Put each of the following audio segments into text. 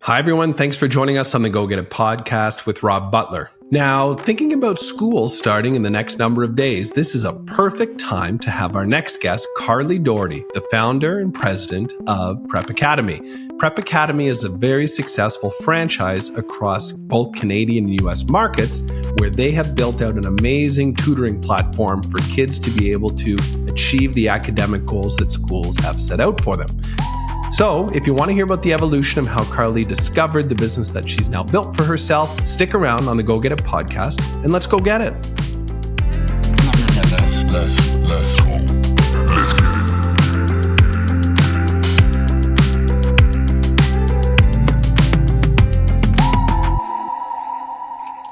Hi, everyone. Thanks for joining us on the Go Get It podcast with Rob Butler. Now, thinking about school starting in the next number of days, this is a perfect time to have our next guest, Carly Dougherty, the founder and president of Prep Academy. Prep Academy is a very successful franchise across both Canadian and US markets, where they have built out an amazing tutoring platform for kids to be able to achieve the academic goals that schools have set out for them. So, if you want to hear about the evolution of how Carly discovered the business that she's now built for herself, stick around on the Go Get It podcast and let's go get it. Let's go. Let's get it.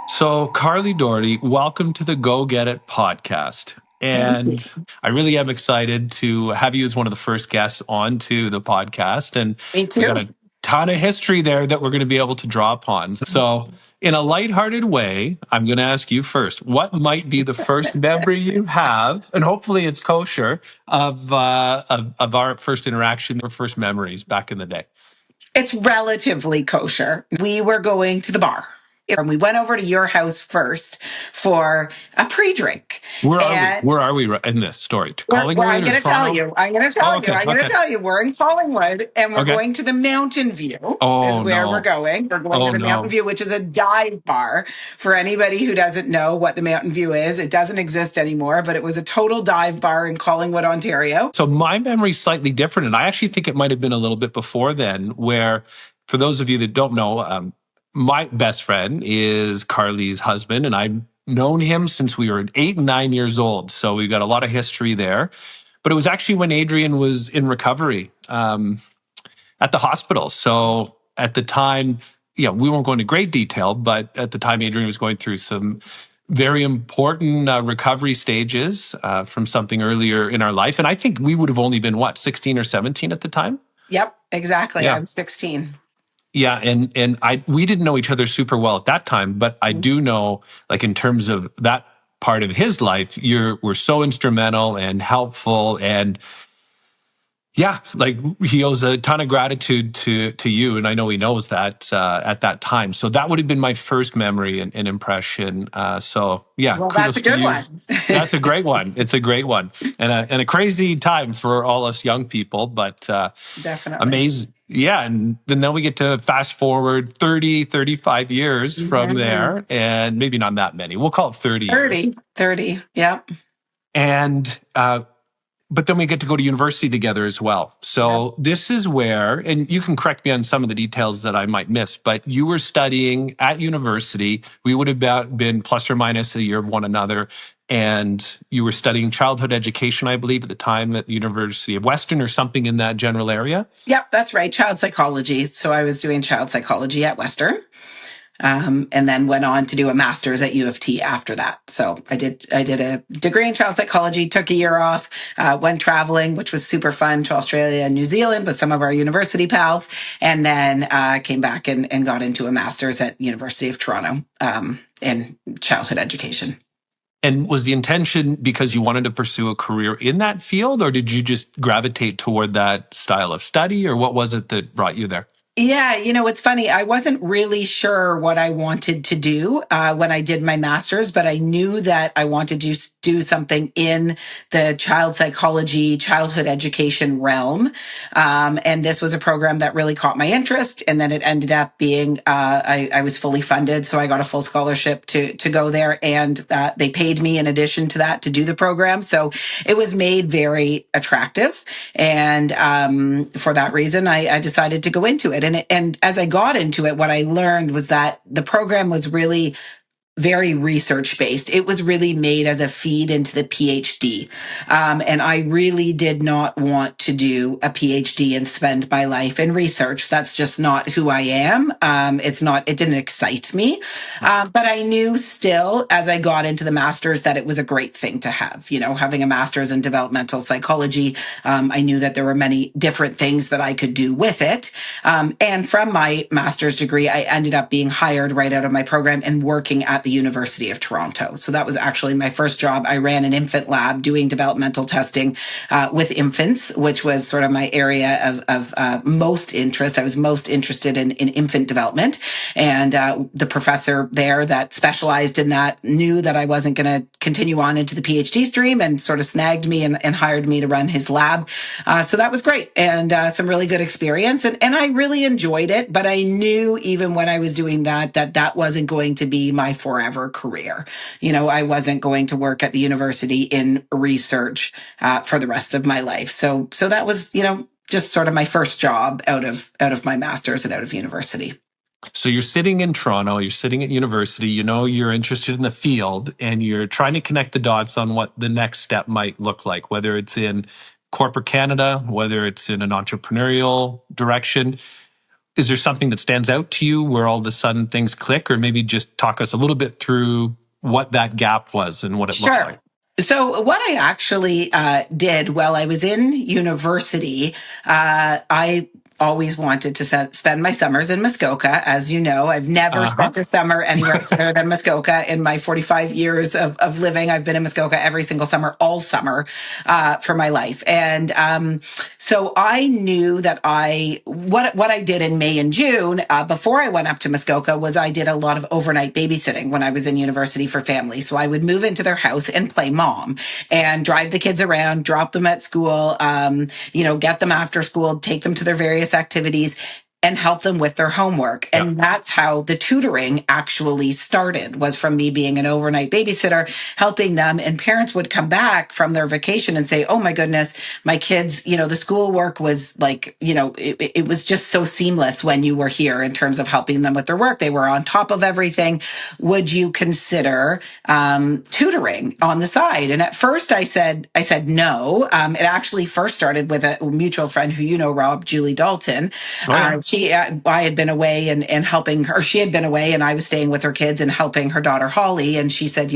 So, Carly Dougherty, welcome to the Go Get It podcast. And I really am excited to have you as one of the first guests onto the podcast. And me too. We got a ton of history there that we're going to be able to draw upon. So in a lighthearted way, I'm going to ask you first, what might be the first memory you have, and hopefully it's kosher, of our first interaction or first memories back in the day? It's relatively kosher. We were going to the bar. And we went over to your house first for a pre-drink. Where are we in this story? I'm going to tell you. We're in Collingwood, and we're going to the Mountain View. We're going. We're going to the Mountain View, which is a dive bar. For anybody who doesn't know what the Mountain View is, it doesn't exist anymore, but it was a total dive bar in Collingwood, Ontario. So my memory's slightly different, and I actually think it might have been a little bit before then, where, for those of you that don't know, my best friend is Carly's husband, and I've known him since we were 8 and 9 years old. So we've got a lot of history there. But it was actually when Adrian was in recovery at the hospital. So at the time, we won't go into great detail, but at the time, Adrian was going through some very important recovery stages from something earlier in our life. And I think we would have only been, 16 or 17 at the time? Yep, exactly. Yeah. I'm 16. Yeah, and we didn't know each other super well at that time, but I do know, like, in terms of that part of his life, were so instrumental and helpful, and he owes a ton of gratitude to you, and I know he knows that at that time. So that would have been my first memory and impression. That's a good one. That's a great one. It's a great one, and a crazy time for all us young people, but definitely amazing. Yeah, and then we get to fast forward 30, 35 years from there, and maybe not that many. We'll call it 30 years. 30, yep. And but then we get to go to university together as well. So This is where, and you can correct me on some of the details that I might miss, but you were studying at university. We would have been plus or minus a year of one another. And you were studying childhood education, I believe, at the time at the University of Western or something in that general area? Yep, that's right. Child psychology. So I was doing child psychology at Western. And then went on to do a master's at U of T after that. So I did a degree in child psychology, took a year off, went traveling, which was super fun, to Australia and New Zealand with some of our university pals, and then came back and got into a master's at University of Toronto in childhood education. And was the intention because you wanted to pursue a career in that field, or did you just gravitate toward that style of study, or what was it that brought you there? Yeah, it's funny. I wasn't really sure what I wanted to do when I did my master's, but I knew that I wanted to do something in the child psychology, childhood education realm. And this was a program that really caught my interest. And then it ended up being, I was fully funded. So I got a full scholarship to go there, and they paid me in addition to that to do the program. So it was made very attractive. And for that reason, I decided to go into it. And as I got into it, what I learned was that the program was really very research-based. It was really made as a feed into the PhD. And I really did not want to do a PhD and spend my life in research. That's just not who I am. It didn't excite me. But I knew still, as I got into the master's, that it was a great thing to have. Having a master's in developmental psychology, I knew that there were many different things that I could do with it. And from my master's degree, I ended up being hired right out of my program and working at the University of Toronto. So that was actually my first job. I ran an infant lab doing developmental testing with infants, which was sort of my area of most interest. I was most interested in infant development. And the professor there that specialized in that knew that I wasn't going to continue on into the PhD stream and sort of snagged me and hired me to run his lab. So that was great and some really good experience. And I really enjoyed it, but I knew even when I was doing that wasn't going to be my forever career. I wasn't going to work at the university in research for the rest of my life. So that was, just sort of my first job out of my master's and out of university. So you're sitting in Toronto, you're sitting at university, you're interested in the field and you're trying to connect the dots on what the next step might look like, whether it's in corporate Canada, whether it's in an entrepreneurial direction. Is there something that stands out to you where all of a sudden things click, or maybe just talk us a little bit through what that gap was and what it looked like? So what I actually did while I was in university, I always wanted to spend my summers in Muskoka. As you know, I've never spent a summer anywhere other than Muskoka in my 45 years of living. I've been in Muskoka every single summer, all summer for my life. And so I knew that what I did in May and June before I went up to Muskoka was I did a lot of overnight babysitting when I was in university for families. So I would move into their house and play mom and drive the kids around, drop them at school, get them after school, take them to their various activities and help them with their homework. Yeah. And that's how the tutoring actually started, was from me being an overnight babysitter, helping them. And parents would come back from their vacation and say, oh my goodness, my kids, the schoolwork was like, it was just so seamless when you were here in terms of helping them with their work. They were on top of everything. Would you consider tutoring on the side? And at first I said no. It actually first started with a mutual friend who Rob, Julie Dalton. Oh, yeah. I had been away and helping her. She had been away and I was staying with her kids and helping her daughter Holly. And she said,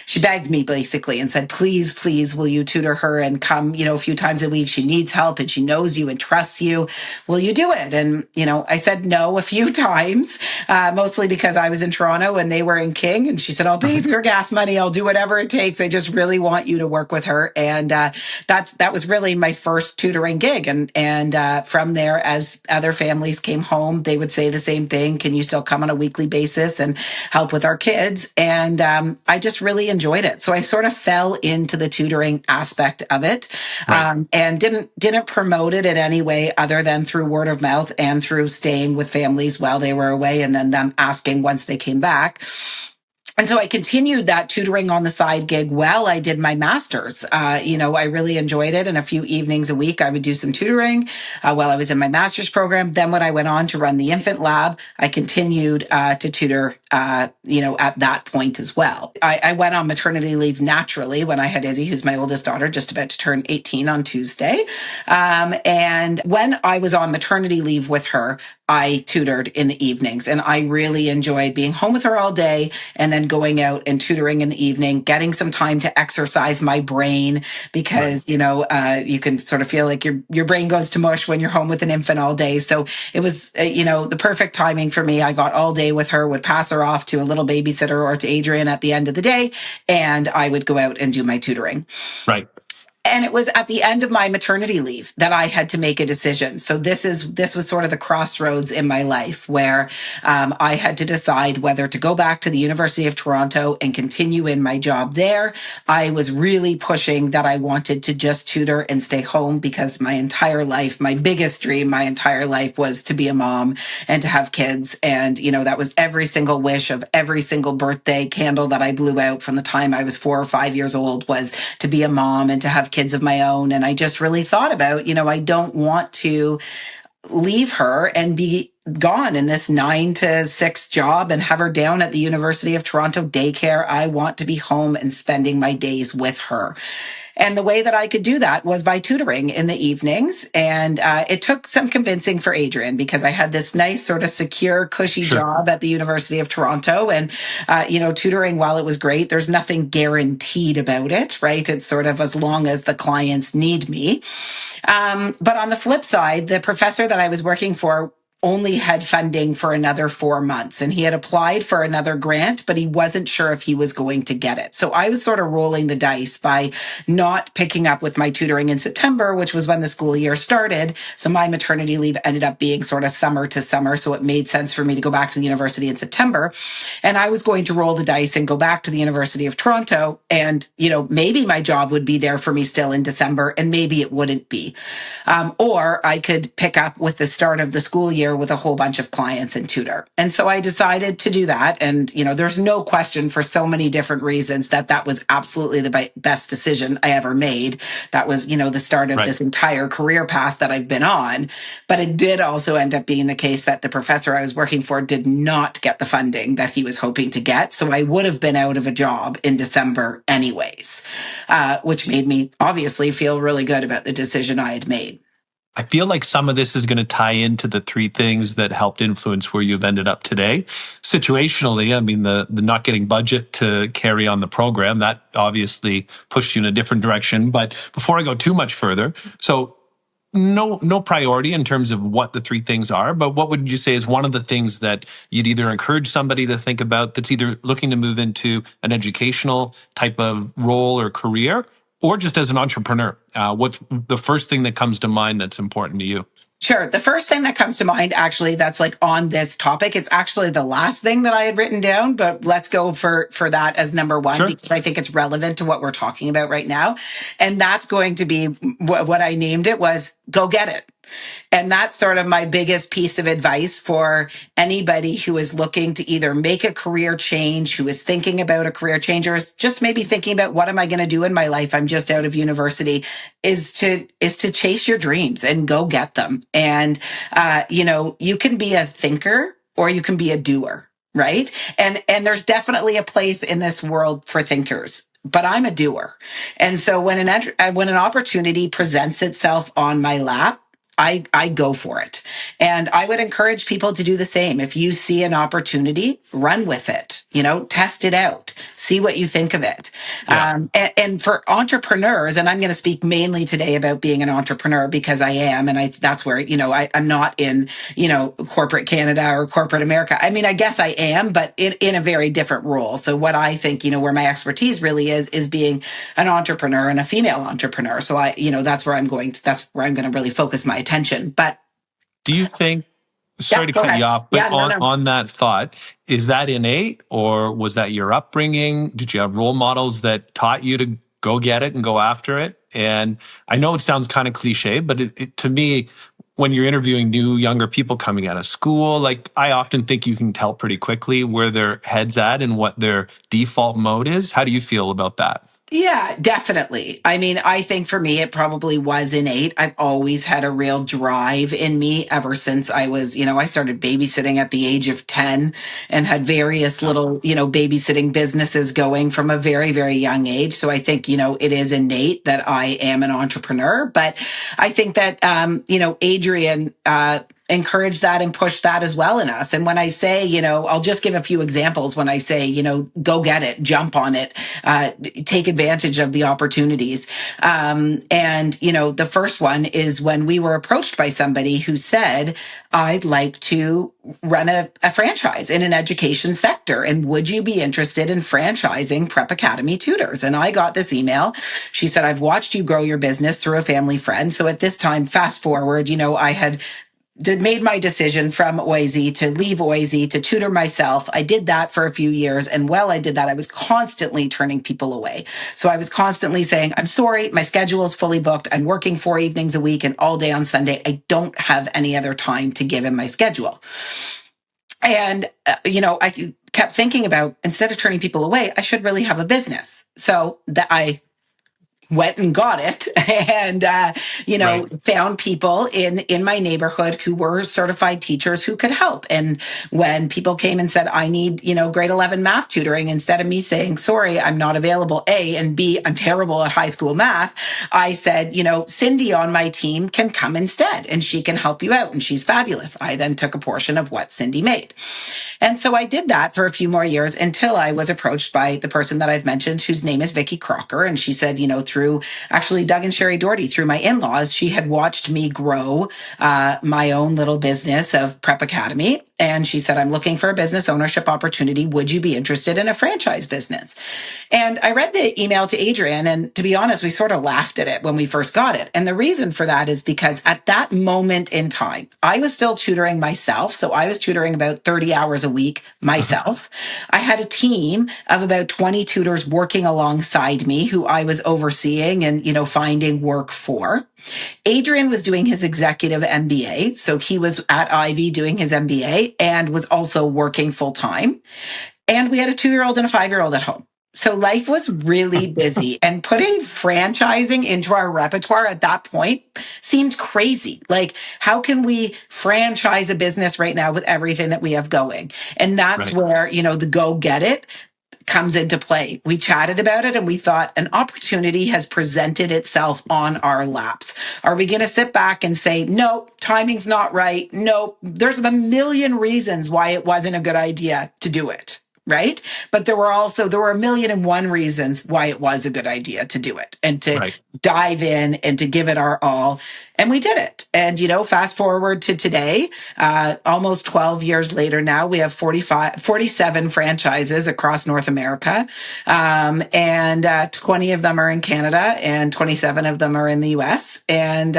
she begged me basically and said, please, will you tutor her and come, a few times a week? She needs help and she knows you and trusts you. Will you do it? And, I said no a few times, mostly because I was in Toronto and they were in King. And she said, I'll pay for your gas money. I'll do whatever it takes. I just really want you to work with her. And that was really my first tutoring gig. And from there, as other families came home, they would say the same thing. Can you still come on a weekly basis and help with our kids? And I just really enjoyed it. So I sort of fell into the tutoring aspect of it, right. And didn't promote it in any way other than through word of mouth and through staying with families while they were away and then them asking once they came back. And so I continued that tutoring on the side gig while I did my master's. I really enjoyed it. And a few evenings a week, I would do some tutoring while I was in my master's program. Then when I went on to run the infant lab, I continued to tutor, at that point as well. I went on maternity leave naturally when I had Izzy, who's my oldest daughter, just about to turn 18 on Tuesday. And when I was on maternity leave with her, I tutored in the evenings and I really enjoyed being home with her all day and then going out and tutoring in the evening, getting some time to exercise my brain because, right. You can sort of feel like your brain goes to mush when you're home with an infant all day. So it was, the perfect timing for me. I got all day with her, would pass her off to a little babysitter or to Adrian at the end of the day, and I would go out and do my tutoring. Right. And it was at the end of my maternity leave that I had to make a decision. So this was sort of the crossroads in my life where I had to decide whether to go back to the University of Toronto and continue in my job there. I was really pushing that I wanted to just tutor and stay home because my entire life, my biggest dream, my entire life was to be a mom and to have kids. And, that was every single wish of every single birthday candle that I blew out from the time I was 4 or 5 years old was to be a mom and to have kids of my own. And I just really thought about, I don't want to leave her and be gone in this 9 to 6 job and have her down at the University of Toronto daycare. I want to be home and spending my days with her. And the way that I could do that was by tutoring in the evenings. And it took some convincing for Adrian because I had this nice sort of secure, cushy job at the University of Toronto. And, tutoring, while it was great, there's nothing guaranteed about it, right? It's sort of as long as the clients need me. But on the flip side, the professor that I was working for only had funding for another 4 months, and he had applied for another grant, but he wasn't sure if he was going to get it. So I was sort of rolling the dice by not picking up with my tutoring in September, which was when the school year started. So my maternity leave ended up being sort of summer to summer. So it made sense for me to go back to the university in September. And I was going to roll the dice and go back to the University of Toronto. And, maybe my job would be there for me still in December, and maybe it wouldn't be. Or I could pick up with the start of the school year with a whole bunch of clients and tutor. And so I decided to do that. And, there's no question for so many different reasons that was absolutely the best decision I ever made. That was, the start of this entire career path that I've been on. But it did also end up being the case that the professor I was working for did not get the funding that he was hoping to get. So I would have been out of a job in December anyways, which made me obviously feel really good about the decision I had made. I feel like some of this is going to tie into the three things that helped influence where you've ended up today. Situationally, I mean, the not getting budget to carry on the program, that obviously pushed you in a different direction. But before I go too much further, so no priority in terms of what the three things are, but what would you say is one of the things that you'd either encourage somebody to think about that's either looking to move into an educational type of role or career, or just as an entrepreneur? What's the first thing that comes to mind that's important to you? Sure. The first thing that comes to mind, actually, that's like on this topic, it's actually the last thing that I had written down, but let's go for that as number one, Sure. because I think it's relevant to what we're talking about right now. And that's going to be what I named it was go get it. And that's sort of my biggest piece of advice for anybody who is looking to either make a career change, who is thinking about a career change, or is just maybe thinking about what am I going to do in my life? I'm just out of university, is to chase your dreams and go get them. And, you can be a thinker or you can be a doer, right? And there's definitely a place in this world for thinkers. But I'm a doer. And so when an opportunity presents itself on my lap, I go for it. And I would encourage people to do the same. If you see an opportunity, run with it, test it out, see what you think of it. Yeah. And for entrepreneurs, and I'm going to speak mainly today about being an entrepreneur because I am, and that's where, I'm not in, corporate Canada or corporate America. I mean, I guess I am, but in a very different role. So what I think, where my expertise really is being an entrepreneur and a female entrepreneur. So that's where I'm going to really focus my attention. But do you think, sorry to cut you off, but on that thought, is that innate or was that your upbringing? Did you have role models that taught you to go get it and go after it? And I know it sounds kind of cliche, but to me, when you're interviewing new, younger people coming out of school, like I often think you can tell pretty quickly where their head's at and what their default mode is. How do you feel about that? Yeah, definitely. I mean, I think for me, it probably was innate. I've always had a real drive in me ever since I was, I started babysitting at the age of 10 and had various little, babysitting businesses going from a very, very young age. So I think, it is innate that I am an entrepreneur. But I think that, Adrian, encourage that and push that as well in us. And when I say, I'll just give a few examples. When I say, go get it, jump on it, take advantage of the opportunities. The first one is when we were approached by somebody who said, I'd like to run a franchise in an education sector. And would you be interested in franchising Prep Academy Tutors? And I got this email. She said, I've watched you grow your business through a family friend. So at this time, fast forward, I had made my decision from OISE to leave OISE to tutor myself. I did that for a few years. And while I did that, I was constantly turning people away. So I was constantly saying, I'm sorry, my schedule is fully booked. I'm working 4 evenings a week and all day on Sunday. I don't have any other time to give in my schedule. And, I kept thinking about, instead of turning people away, I should really have a business. So that I went and got it and, found people in my neighborhood who were certified teachers who could help. And when people came and said, I need, grade 11 math tutoring, instead of me saying, sorry, I'm not available, A, and B, I'm terrible at high school math, I said, Cindy on my team can come instead and she can help you out and she's fabulous. I then took a portion of what Cindy made. And so I did that for a few more years until I was approached by the person that I've mentioned, whose name is Vicky Crocker. And she said, through actually Doug and Sherry Dougherty, through my in-laws, she had watched me grow my own little business of Prep Academy. And she said, I'm looking for a business ownership opportunity. Would you be interested in a franchise business? And I read the email to Adrian, and to be honest, we sort of laughed at it when we first got it. And the reason for that is because at that moment in time, I was still tutoring myself. So I was tutoring about 30 hours a week myself. I had a team of about 20 tutors working alongside me who I was overseeing and, finding work for. Adrian was doing his executive MBA. So he was at Ivy doing his MBA and was also working full time. And we had a 2-year-old and a 5-year-old at home. So life was really busy, and putting franchising into our repertoire at that point seemed crazy. Like, how can we franchise a business right now with everything that we have going? And that's where, the go get it comes into play. We chatted about it and we thought an opportunity has presented itself on our laps. Are we going to sit back and say, no, timing's not right? No, there's a million reasons why it wasn't a good idea to do it. Right. But there were a 1,000,001 reasons why it was a good idea to do it and to dive in and to give it our all. And we did it. And, fast forward to today, almost 12 years later now, we have 47 franchises across North America. And 20 of them are in Canada and 27 of them are in the US. And,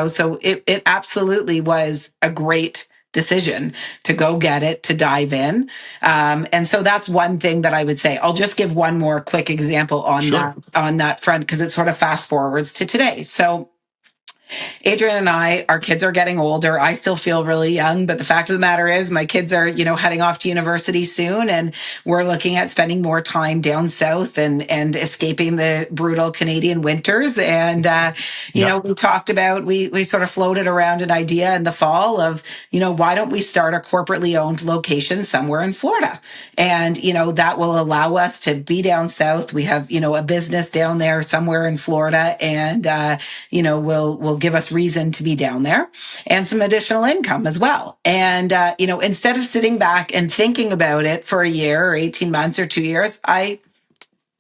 so it absolutely was a great decision to go get it, to dive in. And so that's one thing that I would say. I'll just give one more quick example on that front, because it sort of fast forwards to today. So Adrian and our kids are getting older. I still feel really young, but the fact of the matter is my kids are, heading off to university soon, and we're looking at spending more time down south and escaping the brutal Canadian winters. And, we talked about, we sort of floated around an idea in the fall of, why don't we start a corporately owned location somewhere in Florida? And, that will allow us to be down south. We have, a business down there somewhere in Florida, and, will give us reason to be down there and some additional income as well. And, instead of sitting back and thinking about it for a year or 18 months or 2 years, I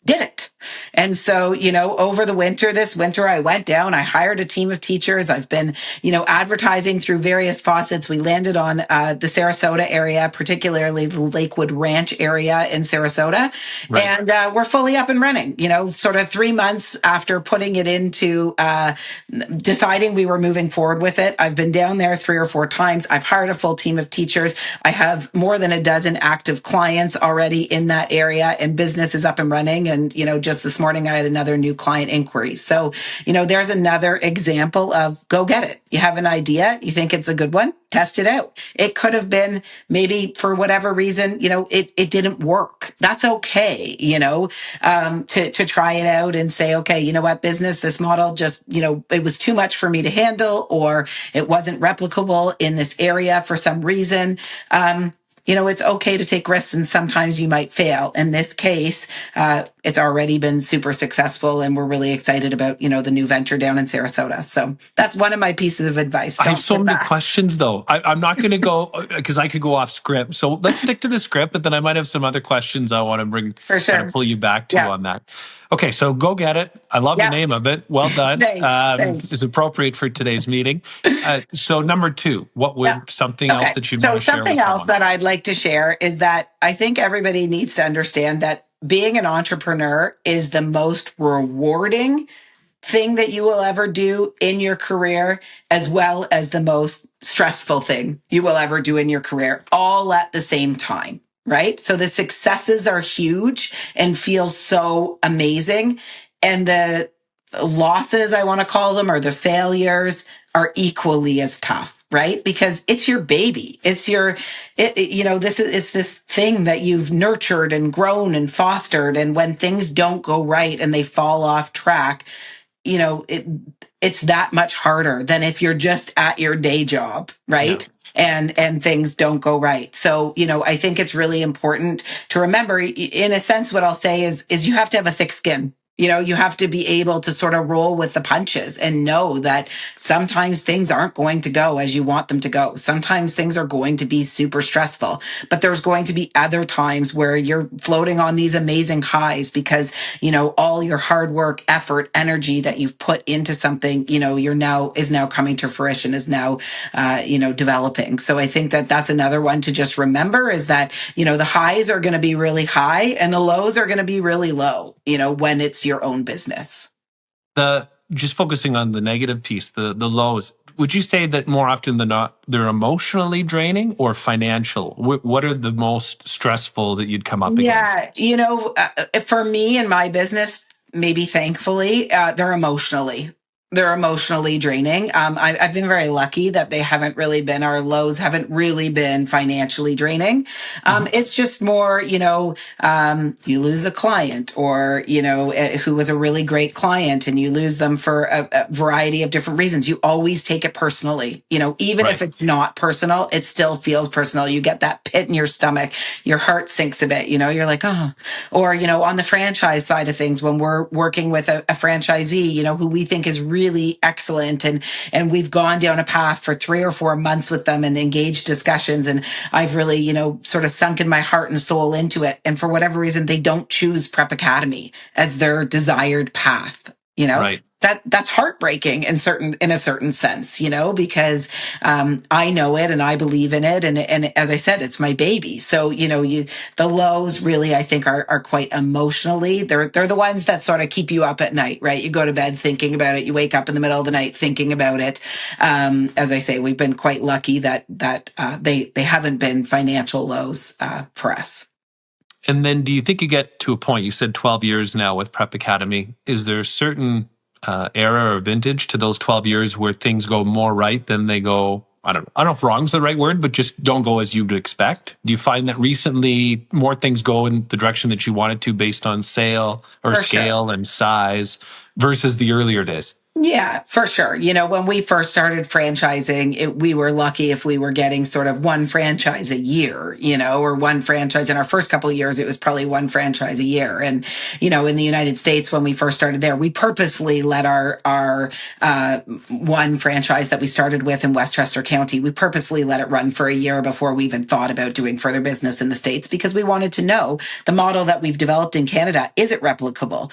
did it. And so, over this winter, I went down, I hired a team of teachers. I've been, advertising through various faucets. We landed on the Sarasota area, particularly the Lakewood Ranch area in Sarasota. And we're fully up and running, sort of 3 months after putting it into deciding we were moving forward with it. I've been down there 3 or 4 times. I've hired a full team of teachers. I have more than a dozen active clients already in that area, and business is up and running. And, just this morning, I had another new client inquiry. So, there's another example of go get it. You have an idea. You think it's a good one. Test it out. It could have been maybe for whatever reason, it didn't work. That's okay, to try it out and say, okay, you know what, business, this model just, it was too much for me to handle, or it wasn't replicable in this area for some reason. It's okay to take risks, and sometimes you might fail. In this case, it's already been super successful, and we're really excited about, the new venture down in Sarasota. So that's one of my pieces of advice. I have so many questions, though. I'm not going to go, because I could go off script. So let's stick to the script, but then I might have some other questions I want to bring, kind of pull you back to on that. Okay, so go get it. I love the name of it. Well done. Thanks. Is appropriate for today's meeting. So number 2, what would something else that you want to share with someone? Something else that I'd like to share is that I think everybody needs to understand that being an entrepreneur is the most rewarding thing that you will ever do in your career, as well as the most stressful thing you will ever do in your career, all at the same time. Right? So the successes are huge and feel so amazing. And the losses, I want to call them, or the failures, are equally as tough, right? Because it's your baby. It's it's this thing that you've nurtured and grown and fostered. And when things don't go right and they fall off track, it's that much harder than if you're just at your day job, right? Yeah. And things don't go right. So, I think it's really important to remember, in a sense, what I'll say is you have to have a thick skin. You have to be able to sort of roll with the punches and know that sometimes things aren't going to go as you want them to go. Sometimes things are going to be super stressful, but there's going to be other times where you're floating on these amazing highs because, all your hard work, effort, energy that you've put into something, is now coming to fruition, is now, developing. So I think that that's another one to just remember is that, the highs are going to be really high and the lows are going to be really low, when it's your own business. Just focusing on the negative piece, the lows, would you say that more often than not, they're emotionally draining or financial? What are the most stressful that you'd come up against? Yeah, for me and my business, maybe thankfully, they're emotionally draining. I've been very lucky that they haven't really been, our lows haven't really been financially draining. It's just more, you lose a client or, who was a really great client and you lose them for a variety of different reasons. You always take it personally, even if it's not personal, it still feels personal. You get that pit in your stomach, your heart sinks a bit, you're like, oh, or, on the franchise side of things, when we're working with a franchisee, who we think is really excellent. And we've gone down a path for 3 or 4 months with them and engaged discussions. And I've really, sort of sunken my heart and soul into it. And for whatever reason, they don't choose Prep Academy as their desired path, Right. That's heartbreaking in a certain sense, because I know it and I believe in it, and as I said, it's my baby. So the lows really I think are quite emotionally. They're the ones that sort of keep you up at night, right? You go to bed thinking about it. You wake up in the middle of the night thinking about it. As I say, we've been quite lucky that they haven't been financial lows for us. And then, do you think you get to a point? You said 12 years now with Prep Academy. Is there a certain era or vintage to those 12 years where things go more right than they go, I don't know if wrong's the right word, but just don't go as you'd expect? Do you find that recently more things go in the direction that you wanted to based on sale or scale and size versus the earlier days? Yeah, for sure. When we first started franchising, we were lucky if we were getting sort of one franchise a year, or one franchise. In our first couple of years, it was probably one franchise a year. And, in the United States, when we first started there, we purposely let our one franchise that we started with in Westchester County, we purposely let it run for a year before we even thought about doing further business in the States, because we wanted to know the model that we've developed in Canada, is it replicable?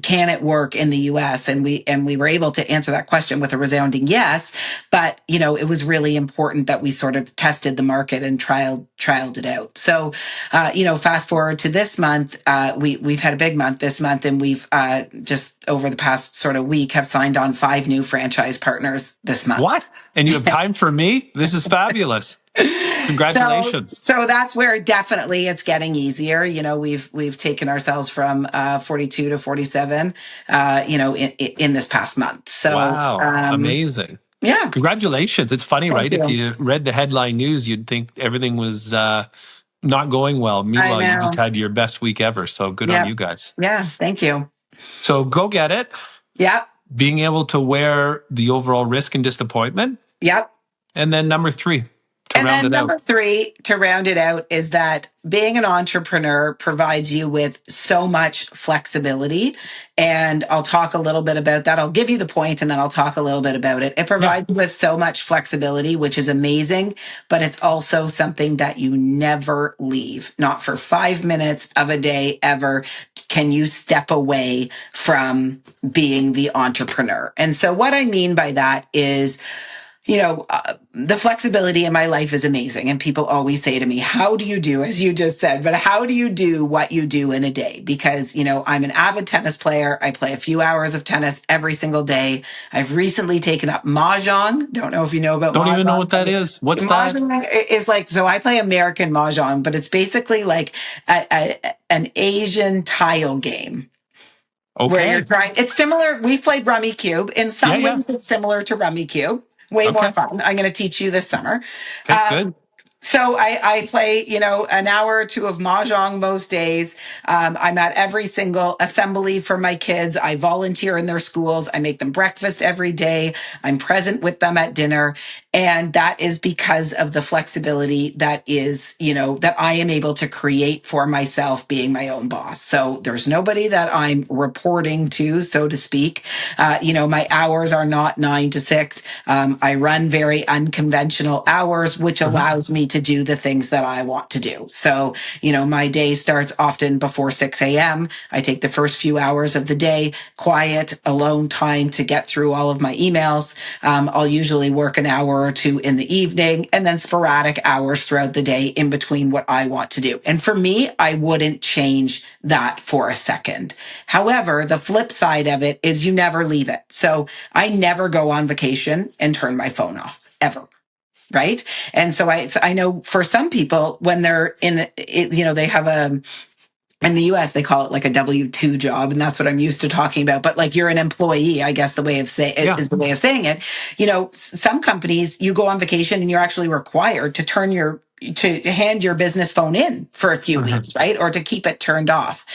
Can it work in the US? And we were able to answer that question with a resounding yes. But, it was really important that we sort of tested the market and trialed it out. So, fast forward to this month, we've had a big month this month, and we've just over the past sort of week have signed on 5 new franchise partners this month. What? And you have time for me? This is fabulous. Congratulations. So that's where definitely it's getting easier. We've taken ourselves from 42 to 47, in this past month. So wow, amazing. Yeah. Congratulations. It's funny, right? If you read the headline news, you'd think everything was not going well. Meanwhile, you just had your best week ever. So good on you guys. Yeah, thank you. So go get it. Yeah. Being able to wear the overall risk and disappointment. Yep. And then number 3, to round it out. Number 3, to round it out, is that being an entrepreneur provides you with so much flexibility. And I'll talk a little bit about that. I'll give you the point and then I'll talk a little bit about it. It provides you with so much flexibility, which is amazing, but it's also something that you never leave. Not for 5 minutes of a day ever can you step away from being the entrepreneur. And so what I mean by that is, the flexibility in my life is amazing. And people always say to me, how do you do, as you just said, but how do you do what you do in a day? Because, I'm an avid tennis player. I play a few hours of tennis every single day. I've recently taken up Mahjong. Don't know if you know about Mahjong. Don't even know what that is. What's Mahjong that? Is like, so I play American Mahjong, but it's basically like an Asian tile game. Okay. Where you're trying, it's similar. We've played Rummy Cube. In some ways, it's similar to Rummy Cube. Way more fun. I'm going to teach you this summer. Okay, good. So I play, an hour or 2 of Mahjong most days. I'm at every single assembly for my kids. I volunteer in their schools. I make them breakfast every day. I'm present with them at dinner. And that is because of the flexibility that is, that I am able to create for myself being my own boss. So there's nobody that I'm reporting to, so to speak. My hours are not 9 to 6. I run very unconventional hours, which allows me to do the things that I want to do. So, my day starts often before 6 a.m. I take the first few hours of the day, quiet, alone time to get through all of my emails. I'll usually work an hour or two in the evening, and then sporadic hours throughout the day in between what I want to do. And for me, I wouldn't change that for a second. However, the flip side of it is you never leave it. So I never go on vacation and turn my phone off, ever. Right. And so I know for some people, when they're in it, they have in the US, they call it like a W-2 job. And that's what I'm used to talking about. But like you're an employee, I guess the way of is the way of saying it. Some companies, you go on vacation and you're actually required to hand your business phone in for a few weeks, right? Or to keep it turned off.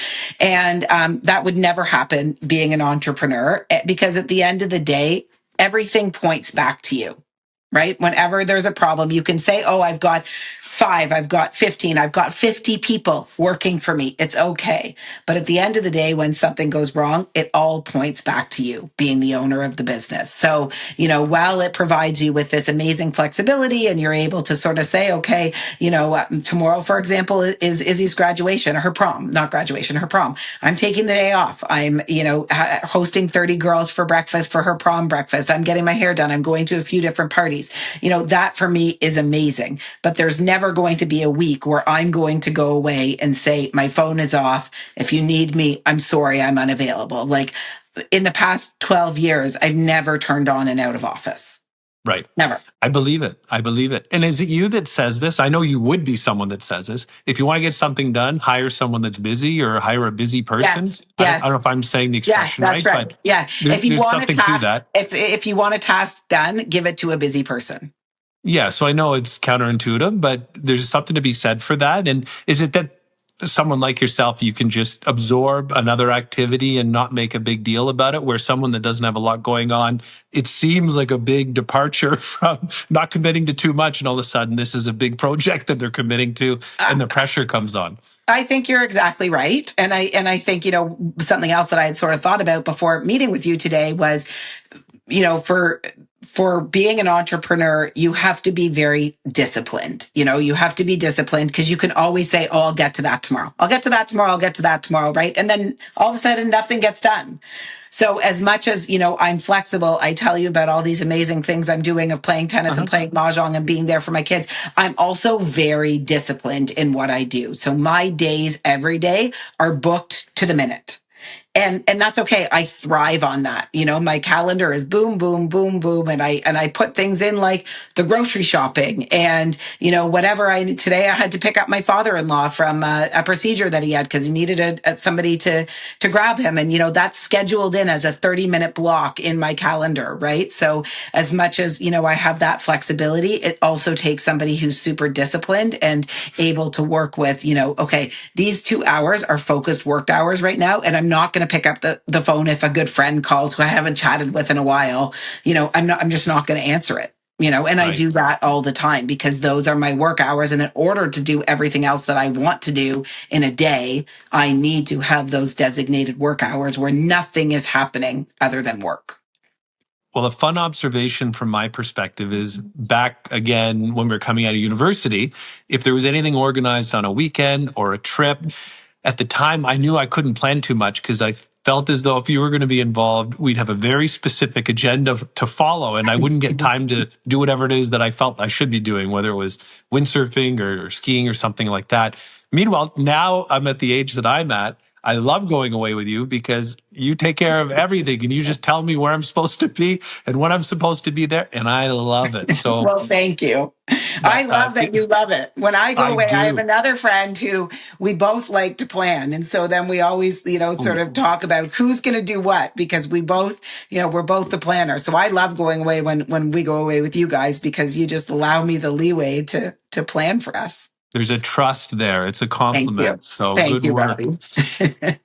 And that would never happen being an entrepreneur, because at the end of the day, everything points back to you. Right? Whenever there's a problem, you can say, oh, I've got 5, I've got 15, I've got 50 people working for me. It's okay. But at the end of the day, when something goes wrong, it all points back to you being the owner of the business. So, while it provides you with this amazing flexibility and you're able to sort of say, okay, tomorrow, for example, is Izzy's graduation or her prom, not graduation, her prom. I'm taking the day off. I'm, hosting 30 girls for breakfast for her prom breakfast. I'm getting my hair done. I'm going to a few different parties. That for me is amazing. But there's never going to be a week where I'm going to go away and say, my phone is off. If you need me, I'm sorry, I'm unavailable. Like in the past 12 years, I've never turned on and out of office. Right. Never. I believe it. And is it you that says this? I know you would be someone that says this. If you want to get something done, hire someone that's busy or hire a busy person. Yes. I don't know if I'm saying the expression that's right. but If you there's want something a task, to that. if you want a task done, give it to a busy person. Yeah. So I know it's counterintuitive, but there's something to be said for that. And is it that someone like yourself, you can just absorb another activity and not make a big deal about it, where someone that doesn't have a lot going on, it seems like a big departure from not committing to too much, and all of a sudden this is a big project that they're committing to and the pressure comes on? I think you're exactly right. And I think, something else that I had sort of thought about before meeting with you today was, for being an entrepreneur, you have to be very disciplined. You have to be disciplined because you can always say, oh, I'll get to that tomorrow. I'll get to that tomorrow. I'll get to that tomorrow. Right. And then all of a sudden nothing gets done. So as much as, I'm flexible, I tell you about all these amazing things I'm doing of playing tennis and playing mahjong and being there for my kids. I'm also very disciplined in what I do. So my days every day are booked to the minute. And that's okay. I thrive on that. My calendar is boom, boom, boom, boom. And I put things in like the grocery shopping and, whatever today I had to pick up my father-in-law from a procedure that he had because he needed somebody to grab him. And, that's scheduled in as a 30-minute block in my calendar. Right. So as much as, I have that flexibility, it also takes somebody who's super disciplined and able to work with, okay, these 2 hours are focused work hours right now. And I'm not going to pick up the phone if a good friend calls who I haven't chatted with in a while. I'm just not going to answer it. And right. I do that all the time because those are my work hours. And in order to do everything else that I want to do in a day, I need to have those designated work hours where nothing is happening other than work. Well, a fun observation from my perspective is back again when we were coming out of university, if there was anything organized on a weekend or a trip, at the time I knew I couldn't plan too much because I felt as though if you were going to be involved, we'd have a very specific agenda to follow and I wouldn't get time to do whatever it is that I felt I should be doing, whether it was windsurfing or skiing or something like that. Meanwhile, now I'm at the age that I'm at. I love going away with you because you take care of everything and you just tell me where I'm supposed to be and when I'm supposed to be there. And I love it. So, well, thank you. I love that you love it. When I go away, I have another friend who we both like to plan. And so then we always, sort of talk about who's going to do what because we both, we're both the planner. So I love going away when we go away with you guys because you just allow me the leeway to plan for us. There's a trust there. It's a Thank you. compliment. So Thank good you, work. Robbie.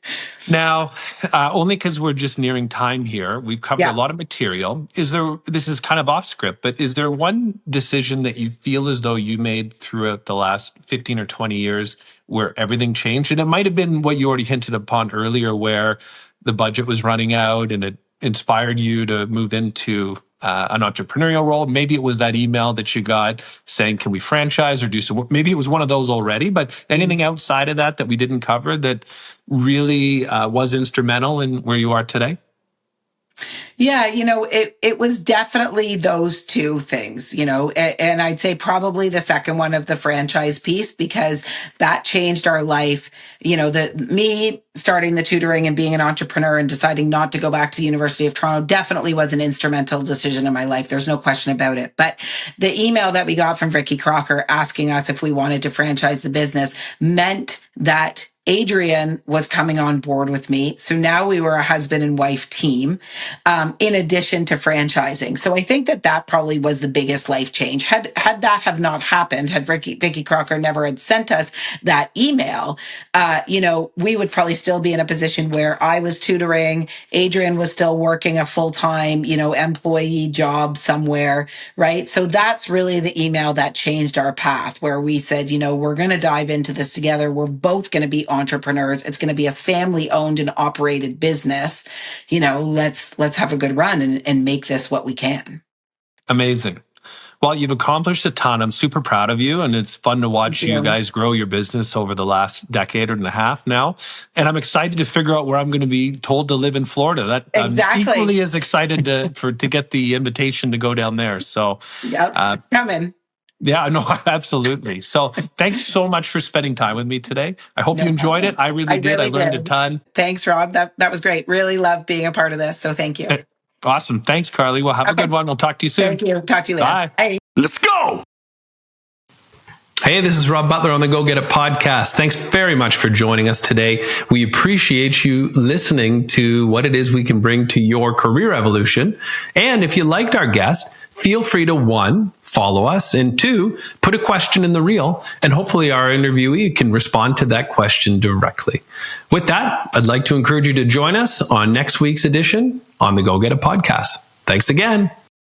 Now, only because we're just nearing time here, we've covered a Yeah. lot of material. This is kind of off script, but is there one decision that you feel as though you made throughout the last 15 or 20 years where everything changed? And it might have been what you already hinted upon earlier, where the budget was running out and it inspired you to move into an entrepreneurial role. Maybe it was that email that you got saying, can we franchise or do some? Maybe it was one of those already, but anything outside of that we didn't cover that really was instrumental in where you are today? Yeah, it was definitely those two things, and I'd say probably the second one of the franchise piece, because that changed our life. Me starting the tutoring and being an entrepreneur and deciding not to go back to the University of Toronto definitely was an instrumental decision in my life. There's no question about it. But the email that we got from Vicky Crocker asking us if we wanted to franchise the business meant that Adrian was coming on board with me. So now we were a husband and wife team, in addition to franchising. So I think that probably was the biggest life change. Had that have not happened, had Vicky Crocker never had sent us that email, we would probably still be in a position where I was tutoring, Adrian was still working a full-time, employee job somewhere, right? So that's really the email that changed our path, where we said, we're going to dive into this together. We're both going to be entrepreneurs. It's going to be a family owned and operated business. Let's have a good run and make this what we can. Amazing. Well, you've accomplished a ton. I'm super proud of you, and it's fun to watch you guys grow your business over the last decade and a half now. And I'm excited to figure out where I'm going to be told to live in Florida. Exactly. I'm equally as excited to get the invitation to go down there. So, it's coming. Yeah, no, absolutely. So thanks so much for spending time with me today. I hope you enjoyed it. I really did. I learned a ton. Thanks, Rob. That was great. Really love being a part of this. So thank you. Awesome. Thanks, Carly. Well, have a good one. We'll talk to you soon. Thank you. Talk to you later. Bye. Bye. Let's go. Hey, this is Rob Butler on the Go Get It podcast. Thanks very much for joining us today. We appreciate you listening to what it is we can bring to your career evolution. And if you liked our guest, feel free to 1, follow us, and 2, put a question in the reel, and hopefully our interviewee can respond to that question directly. With that, I'd like to encourage you to join us on next week's edition on the Go Get It podcast. Thanks again.